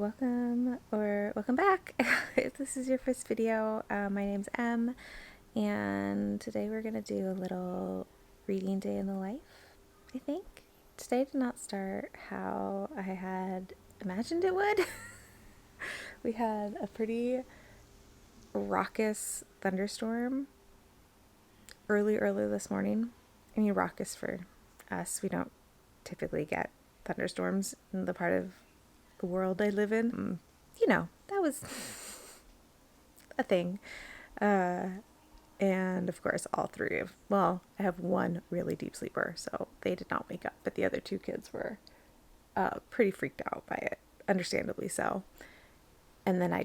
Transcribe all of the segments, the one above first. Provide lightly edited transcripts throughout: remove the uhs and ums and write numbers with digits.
welcome back. If this is your first video, my name's Em, and today we're gonna do a little reading day in the life, I think. Today did not start how I had imagined it would. We had a pretty raucous thunderstorm early this morning. I mean, raucous for us. We don't typically get thunderstorms in the part of the world I live in. That was a thing. And of course, I have one really deep sleeper, so they did not wake up, but the other two kids were pretty freaked out by it, understandably so. And then I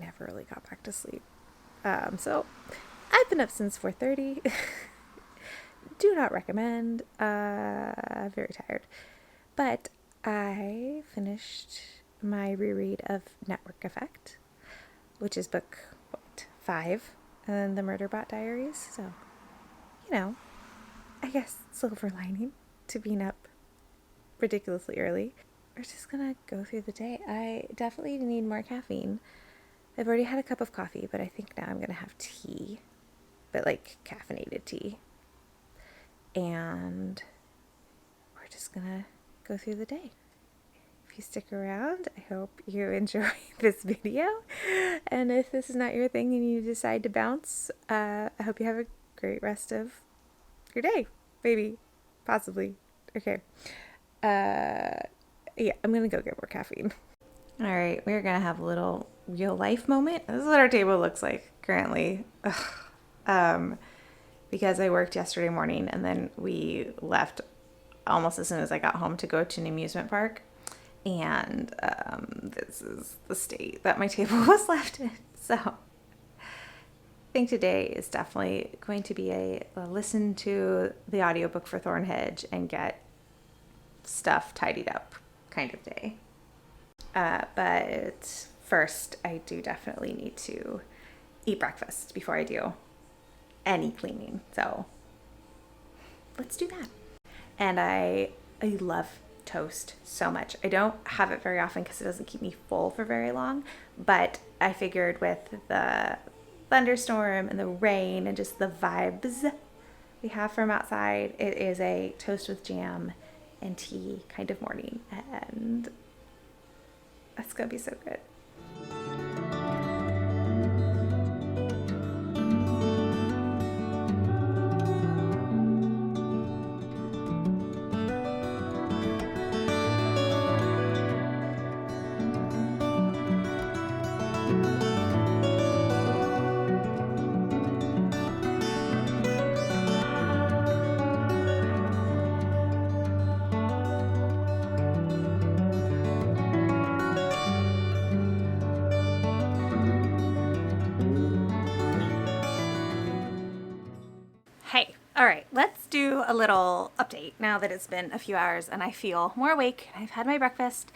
never really got back to sleep. So I've been up since 4:30. Do not recommend. I'm very tired. But I finished my reread of Network Effect, which is book 5, and then the Murderbot Diaries. So, I guess silver lining to being up ridiculously early. We're just gonna go through the day. I definitely need more caffeine. I've already had a cup of coffee, but I think now I'm gonna have tea, but like caffeinated tea. And we're just gonna go through the day. If you stick around, I hope you enjoy this video. And if this is not your thing and you decide to bounce, I hope you have a great rest of your day. Maybe. Possibly. Okay. Yeah, I'm gonna go get more caffeine. All right, we're gonna have a little real life moment. This is what our table looks like currently. Because I worked yesterday morning and then we left almost as soon as I got home to go to an amusement park. And this is the state that my table was left in. So I think today is definitely going to be a listen to the audiobook for Thornhedge and get stuff tidied up kind of day. But first, I do definitely need to eat breakfast before I do any cleaning. So let's do that. And I love toast so much. I don't have it very often because it doesn't keep me full for very long, but I figured with the thunderstorm and the rain and just the vibes we have from outside, it is a toast with jam and tea kind of morning, and that's gonna be so good. Hey, all right, let's do a little update now that it's been a few hours and I feel more awake and I've had my breakfast.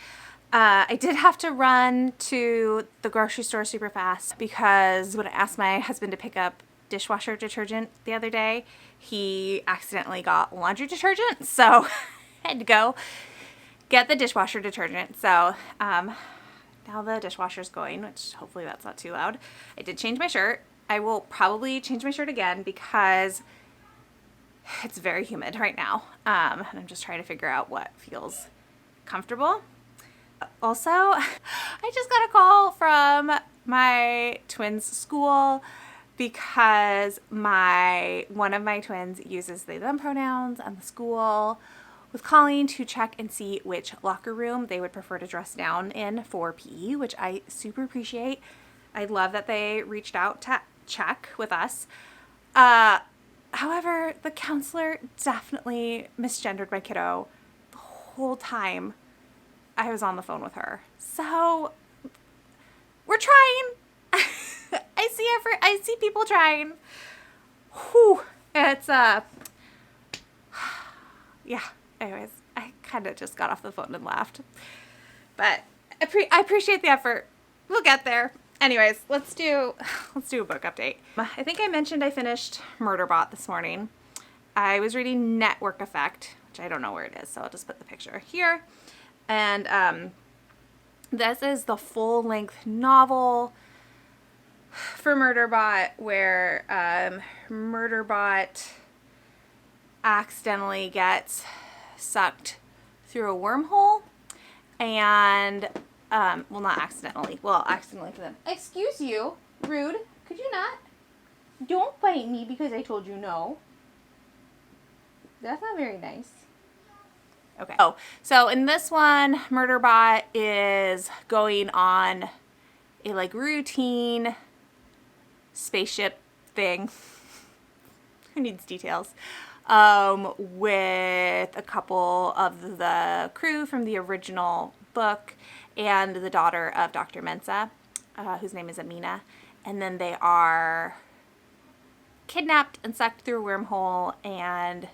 I did have to run to the grocery store super fast because when I asked my husband to pick up dishwasher detergent the other day, he accidentally got laundry detergent, so I had to go get the dishwasher detergent. So now the dishwasher's going, which hopefully that's not too loud. I did change my shirt. I will probably change my shirt again because it's very humid right now, and I'm just trying to figure out what feels comfortable. Also, I just got a call from my twins' school because one of my twins uses they, them pronouns, and the school was calling to check and see which locker room they would prefer to dress down in for PE, which I super appreciate. I love that they reached out to check with us. However, the counselor definitely misgendered my kiddo the whole time I was on the phone with her. So we're trying. I see people trying. Whew. It's yeah. Anyways, I kind of just got off the phone and laughed. But I appreciate the effort. We'll get there. Anyways, let's do a book update. I think I mentioned I finished Murderbot this morning. I was reading Network Effect, which I don't know where it is, so I'll just put the picture here. And This is the full-length novel for Murderbot where Murderbot accidentally gets sucked through a wormhole and, well, not accidentally. Well, accidentally for them. Excuse you. Rude. Could you not? Don't bite me because I told you no. That's not very nice. Okay. Oh, so in this one, Murderbot is going on a like routine spaceship thing. Who needs details? With a couple of the crew from the original book and the daughter of Dr. Mensa, whose name is Amina. And then they are kidnapped and sucked through a wormhole and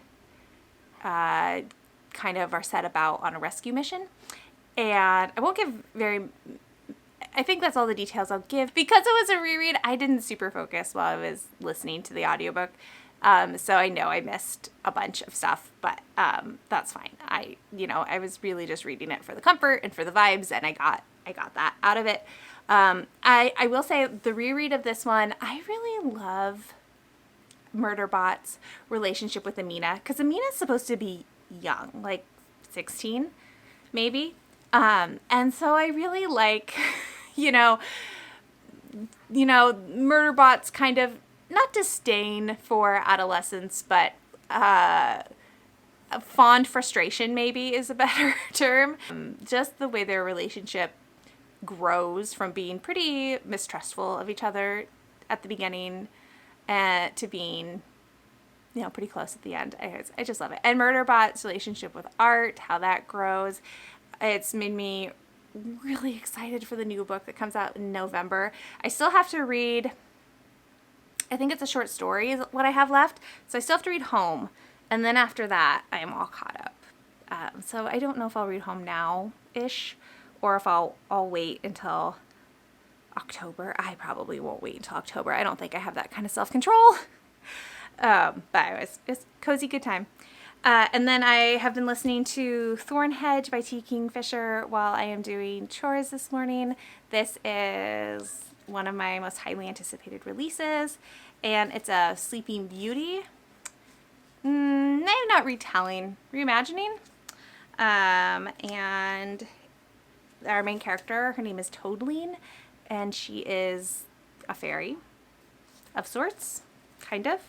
kind of are set about on a rescue mission. And I won't give I think that's all the details I'll give. Because it was a reread, I didn't super focus while I was listening to the audiobook. So I know I missed a bunch of stuff, but that's fine. I was really just reading it for the comfort and for the vibes, and I got that out of it. I will say the reread of this one, I really love Murderbot's relationship with Amina, because Amina's supposed to be young, like 16 maybe, and so I really like Murderbot's kind of not disdain for adolescence, but a fond frustration maybe is a better term. Just the way their relationship grows from being pretty mistrustful of each other at the beginning to being, pretty close at the end. I just love it. And Murderbot's relationship with art, how that grows. It's made me really excited for the new book that comes out in November. I still have to read, I think it's a short story is what I have left. So I still have to read Home. And then after that, I am all caught up. So I don't know if I'll read Home now-ish or if I'll wait until October. I probably won't wait until October. I don't think I have that kind of self-control. But anyways, it's cozy good time. And then I have been listening to Thornhedge by Kingfisher while I am doing chores this morning. This is one of my most highly anticipated releases, and it's a Sleeping Beauty. I'm not retelling, reimagining. And our main character, her name is Toadline, and she is a fairy of sorts, kind of.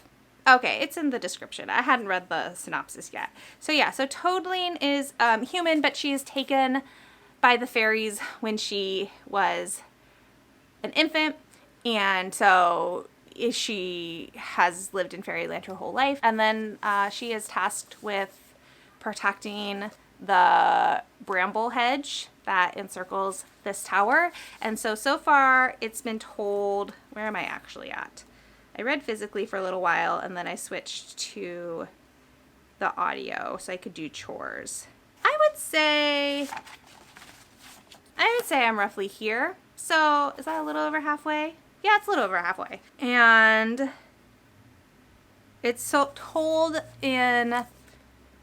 Okay, it's in the description. I hadn't read the synopsis yet. So Toadline is human, but she is taken by the fairies when she was an infant, and so she has lived in fairyland her whole life, and then she is tasked with protecting the bramble hedge that encircles this tower. And so far it's been told, where am I actually at? I read physically for a little while, and then I switched to the audio so I could do chores. I would say I'm roughly here. So is that a little over halfway? Yeah, it's a little over halfway. And it's so told in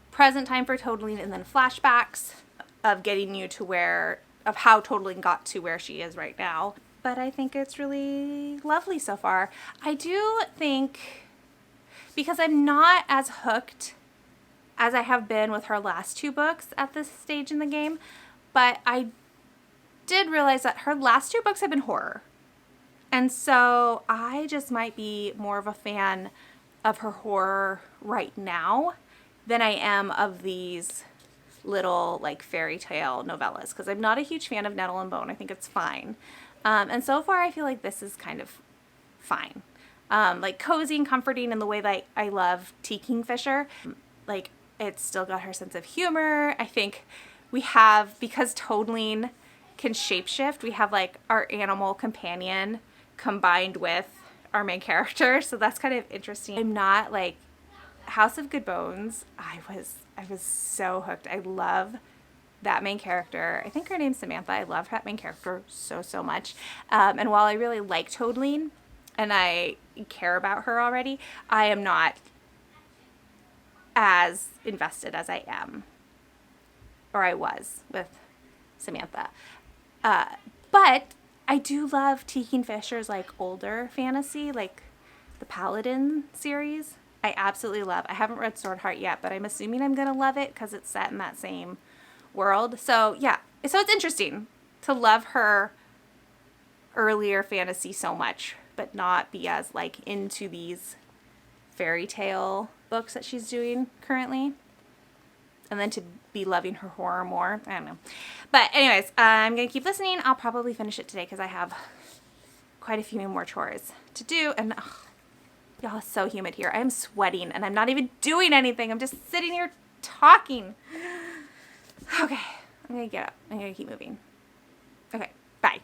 present time for Toadline, and then flashbacks of getting you to of how Toadline got to where she is right now. But I think it's really lovely so far. I do think, because I'm not as hooked as I have been with her last two books at this stage in the game, but I did realize that her last two books have been horror. And so I just might be more of a fan of her horror right now than I am of these little like fairy tale novellas, because I'm not a huge fan of Nettle and Bone. I think it's fine. And so far I feel like this is kind of fine. Like cozy and comforting in the way that I love Kingfisher. Like it's still got her sense of humor. I think we have, because Toadline can shapeshift, we have like our animal companion combined with our main character. So that's kind of interesting. I'm not like House of Good Bones. I was so hooked. I love that main character. I think her name's Samantha. I love that main character so much. And while I really like Toadline and I care about her already, I am not as invested as I am, or I was, with Samantha. But I do love T. Kingfisher's like older fantasy, like the Paladin series. I absolutely love. I haven't read Swordheart yet, but I'm assuming I'm gonna love it because it's set in that same world. So yeah, so it's interesting to love her earlier fantasy so much, but not be as like into these fairy tale books that she's doing currently. And then to be loving her horror more. I don't know. But anyways, I'm going to keep listening. I'll probably finish it today because I have quite a few more chores to do. And y'all, it's so humid here. I'm sweating and I'm not even doing anything. I'm just sitting here talking. Okay, I'm going to get up. I'm going to keep moving. Okay, bye.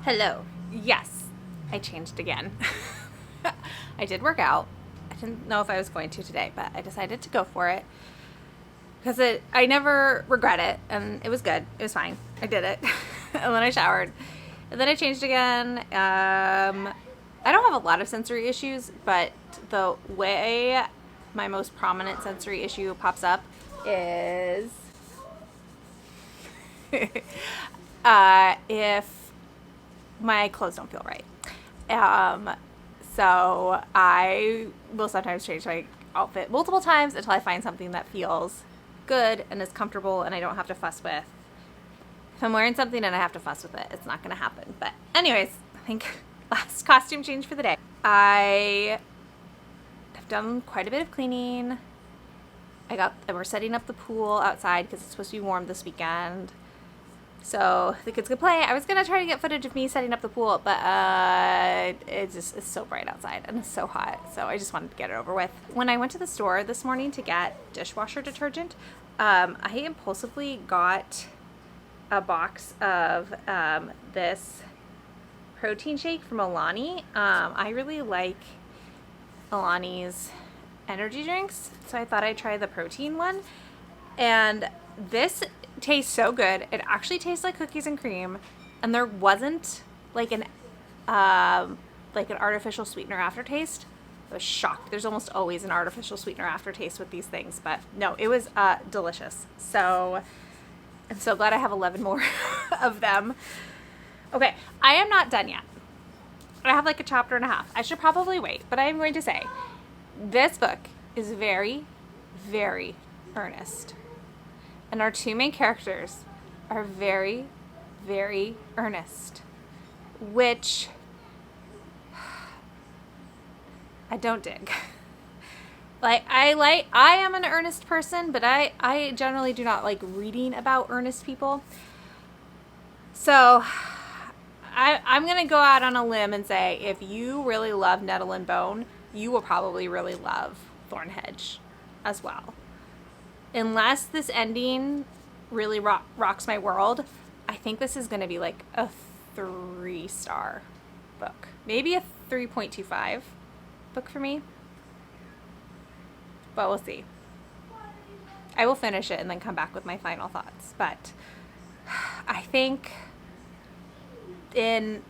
Hello. Yes, I changed again. I did work out. I didn't know if I was going to today, but I decided to go for it because I never regret it, and it was good. It was fine. I did it. And then I showered, and then I changed again. I don't have a lot of sensory issues, but the way my most prominent sensory issue pops up is if my clothes don't feel right. So I will sometimes change my outfit multiple times until I find something that feels good and is comfortable and I don't have to fuss with. If I'm wearing something and I have to fuss with it, it's not going to happen. But anyways, I think last costume change for the day. I have done quite a bit of cleaning. We're setting up the pool outside because it's supposed to be warm this weekend. So the kids could play. I was going to try to get footage of me setting up the pool, but it's so bright outside and it's so hot. So I just wanted to get it over with. When I went to the store this morning to get dishwasher detergent, I impulsively got a box of this protein shake from Alani. I really like Alani's energy drinks, so I thought I'd try the protein one. And this tastes so good. It actually tastes like cookies and cream, and there wasn't like an artificial sweetener aftertaste. I was shocked. There's almost always an artificial sweetener aftertaste with these things, but no, it was delicious. So I'm so glad I have 11 more of them. Okay, I am not done yet. I have like a chapter and a half. I should probably wait, but I am going to say this book is very, very earnest. And our two main characters are very, very earnest, which I don't dig. I am an earnest person, but I generally do not like reading about earnest people. So I'm going to go out on a limb and say if you really love Nettle and Bone, you will probably really love Thornhedge as well. Unless this ending really rocks my world, I think this is going to be like a 3-star book. Maybe a 3.25 book for me. But we'll see. I will finish it and then come back with my final thoughts. But I think in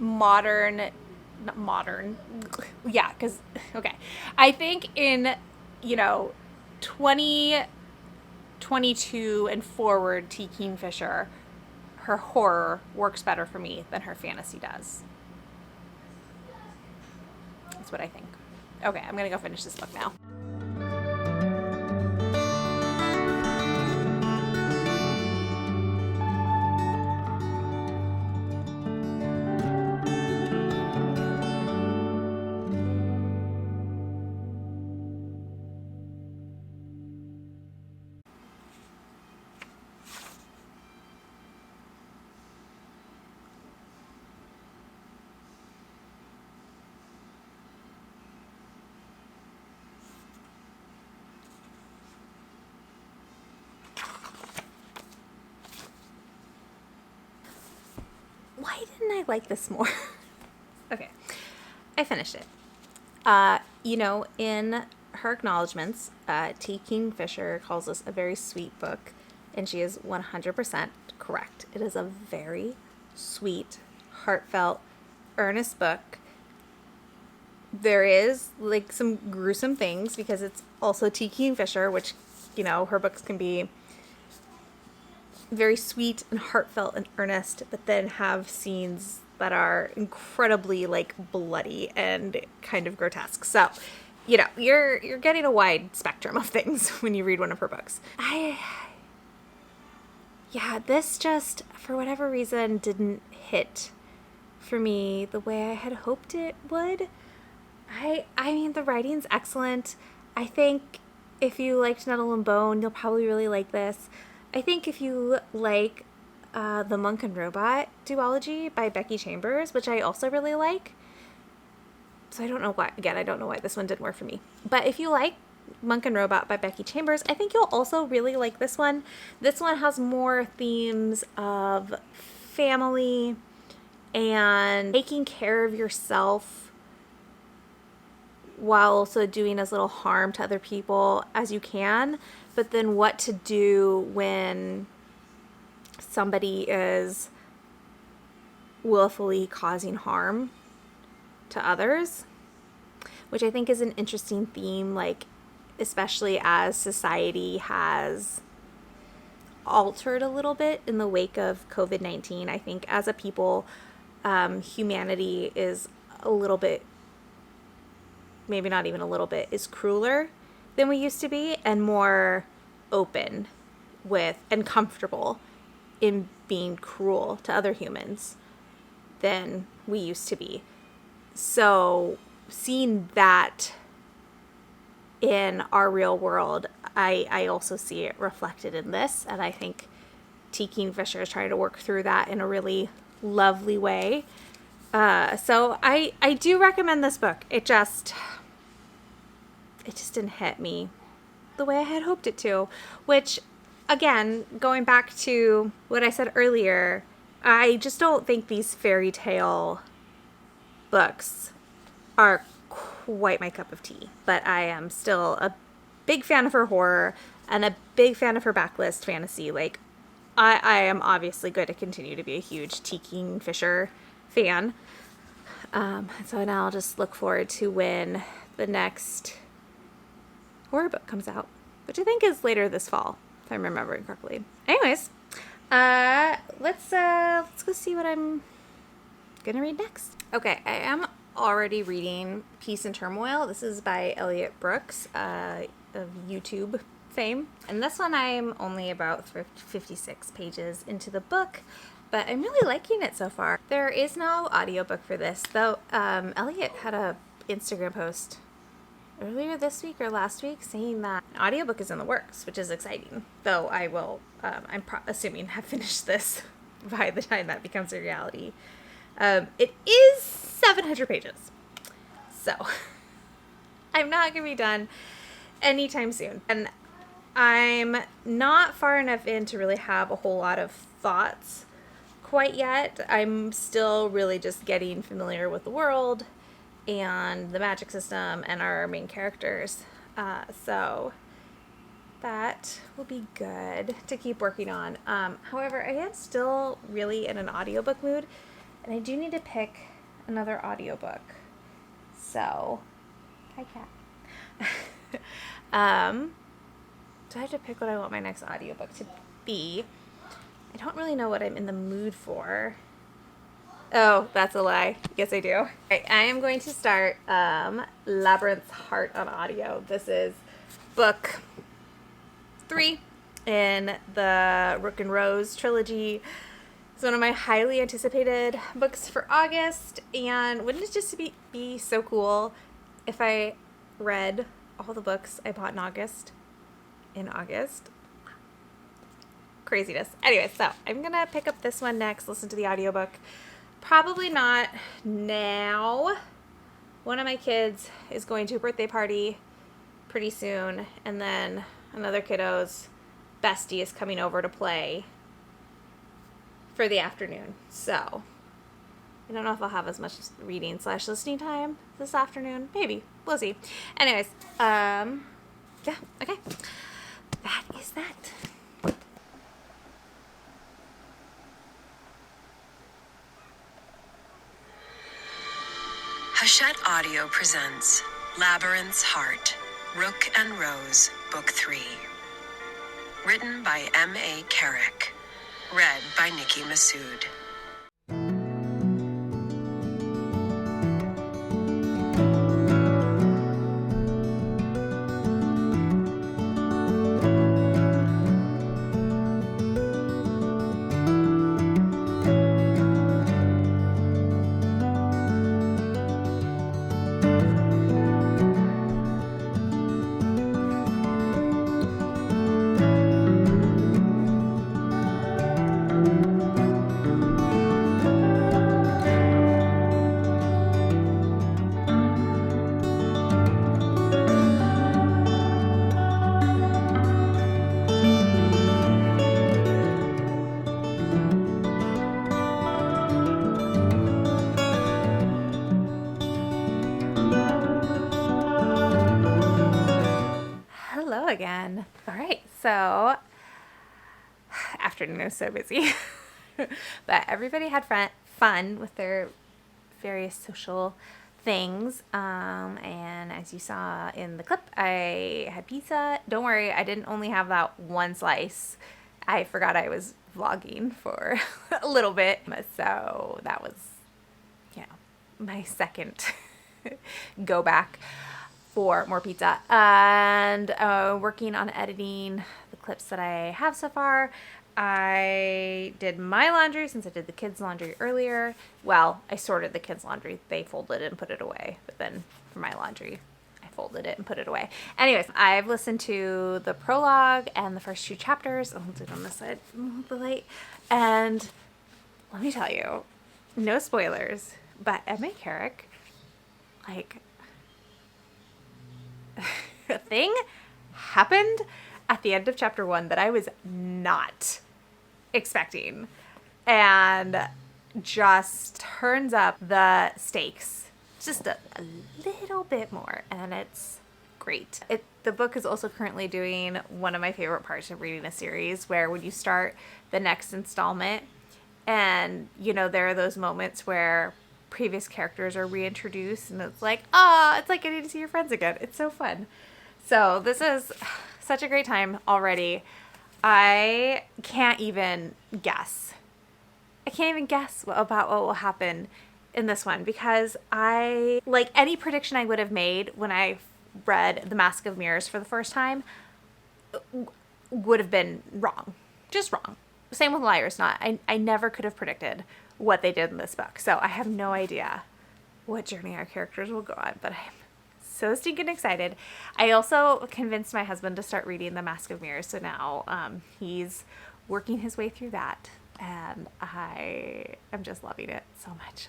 I think in, 2022 and forward, T. Kingfisher, her horror works better for me than her fantasy does. That's what I think. Okay, I'm gonna go finish this book now. Why didn't I like this more? Okay, I finished it. In her acknowledgments. T. Kingfisher calls this a very sweet book, and she is 100% correct. It is a very sweet, heartfelt, earnest book. There is like some gruesome things because it's also T. Kingfisher, which, you know, her books can be very sweet and heartfelt and earnest, but then have scenes that are incredibly like bloody and kind of grotesque. So, you know, you're getting a wide spectrum of things when you read one of her books. This just, for whatever reason, didn't hit for me the way I had hoped it would. I mean, the writing's excellent. I think if you liked Nettle and Bone, you'll probably really like this. I think if you like The Monk and Robot duology by Becky Chambers, which I also really like. So I don't know why, again, I don't know why this one didn't work for me. But if you like Monk and Robot by Becky Chambers, I think you'll also really like this one. This one has more themes of family and taking care of yourself while also doing as little harm to other people as you can, but then what to do when somebody is willfully causing harm to others, which I think is an interesting theme, like especially as society has altered a little bit in the wake of COVID-19. I think as a people, humanity is a little bit, maybe not even a little bit, is crueler than we used to be and more open with and comfortable in being cruel to other humans than we used to be. So seeing that in our real world, I also see it reflected in this, and I think T. Kingfisher is trying to work through that in a really lovely way. So I do recommend this book. It just didn't hit me the way I had hoped it to, which, again, going back to what I said earlier, I just don't think these fairy tale books are quite my cup of tea. But I am still a big fan of her horror and a big fan of her backlist fantasy. Like, I am obviously going to continue to be a huge T. Kingfisher fan. So now I'll just look forward to when the next horror book comes out, which I think is later this fall, if I'm remembering correctly. Anyways, let's go see what I'm gonna read next. Okay, I am already reading Peace and Turmoil. This is by Elliot Brooks, of YouTube fame. And this one I'm only about 56 pages into the book, but I'm really liking it so far. There is no audiobook for this, though. Elliot had a Instagram post earlier this week or last week saying that an audiobook is in the works, which is exciting. Though I will, I'm assuming, have finished this by the time that becomes a reality. It is 700 pages. So I'm not going to be done anytime soon. And I'm not far enough in to really have a whole lot of thoughts quite yet. I'm still really just getting familiar with the world and the magic system and our main characters. So that will be good to keep working on. However, I am still really in an audiobook mood, and I do need to pick another audiobook. So, hi cat. So I have to pick what I want my next audiobook to be. I don't really know what I'm in the mood for. Oh, that's a lie. Yes, I do. Right, I am going to start Labyrinth's Heart on audio. This is book 3 in the Rook and Rose trilogy. It's one of my highly anticipated books for August, and wouldn't it just be so cool if I read all the books I bought in August? Craziness. Anyway, so I'm gonna pick up this one next, listen to the audiobook. Probably not now. One of my kids is going to a birthday party pretty soon, and then another kiddo's bestie is coming over to play for the afternoon. So I don't know if I'll have as much reading / listening time this afternoon. Maybe. we'll see. Anyways, yeah, okay. That is that. Hachette Audio presents Labyrinth's Heart, Rook and Rose, Book 3. Written by M.A. Carrick. Read by Nikki Massoud. Hello again. All right, so afternoon was so busy, but everybody had fun with their various social things. And as you saw in the clip, I had pizza. Don't worry, I didn't only have that one slice. I forgot I was vlogging for a little bit, so that was, you know, my second go back for more pizza. And working on editing the clips that I have so far. I did my laundry since I did the kids' laundry earlier. Well, I sorted the kids' laundry. They folded it and put it away. But then for my laundry, I folded it and put it away. Anyways, I've listened to the prologue and the first 2 chapters. I'll do it on this side, the light. And let me tell you, no spoilers, but M.A. Carrick, like, a thing happened at the end of chapter 1 that I was not expecting, and just turns up the stakes just a little bit more, and it's great. The book is also currently doing one of my favorite parts of reading a series, where when you start the next installment, and you know, there are those moments where previous characters are reintroduced, and it's like, it's like getting to see your friends again. It's so fun. So this is such a great time already. I can't even guess. I can't even guess about what will happen in this one, because I, like any prediction I would have made when I read The Mask of Mirrors for the first time, would have been wrong. Just wrong. Same with Liar's Knot. I never could have predicted what they did in this book. So I have no idea what journey our characters will go on, but I'm so stinking excited. I also convinced my husband to start reading The Mask of Mirrors, so now he's working his way through that, and I am just loving it so much.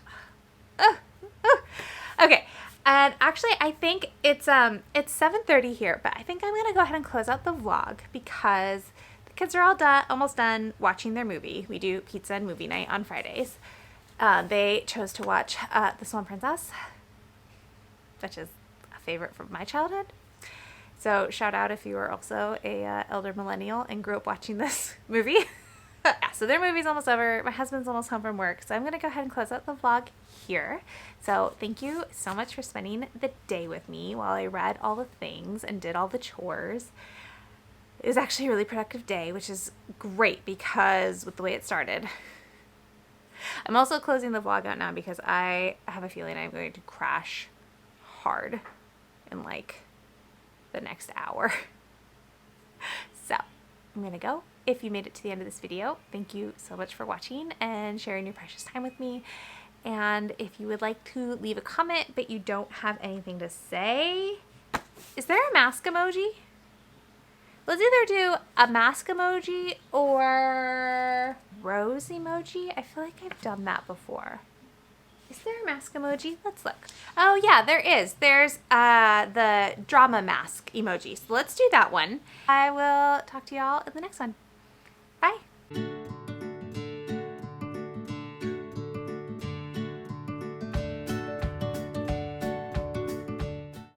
Okay, and actually I think it's 7:30 here, but I think I'm gonna go ahead and close out the vlog because the kids are all almost done watching their movie. We do pizza and movie night on Fridays. They chose to watch The Swan Princess, which is a favorite from my childhood. So shout out if you are also a elder millennial and grew up watching this movie. Yeah, so their movie's almost over. My husband's almost home from work, so I'm going to go ahead and close out the vlog here. So thank you so much for spending the day with me while I read all the things and did all the chores. It was actually a really productive day, which is great because with the way it started. I'm also closing the vlog out now because I have a feeling I'm going to crash hard in like the next hour. So I'm going to go. If you made it to the end of this video, thank you so much for watching and sharing your precious time with me. And if you would like to leave a comment but you don't have anything to say, is there a mask emoji? Let's either do a mask emoji or rose emoji. I feel like I've done that before. Is there a mask emoji? Let's look. Oh yeah, there is. There's the drama mask emoji. So let's do that one. I will talk to y'all in the next one. Bye.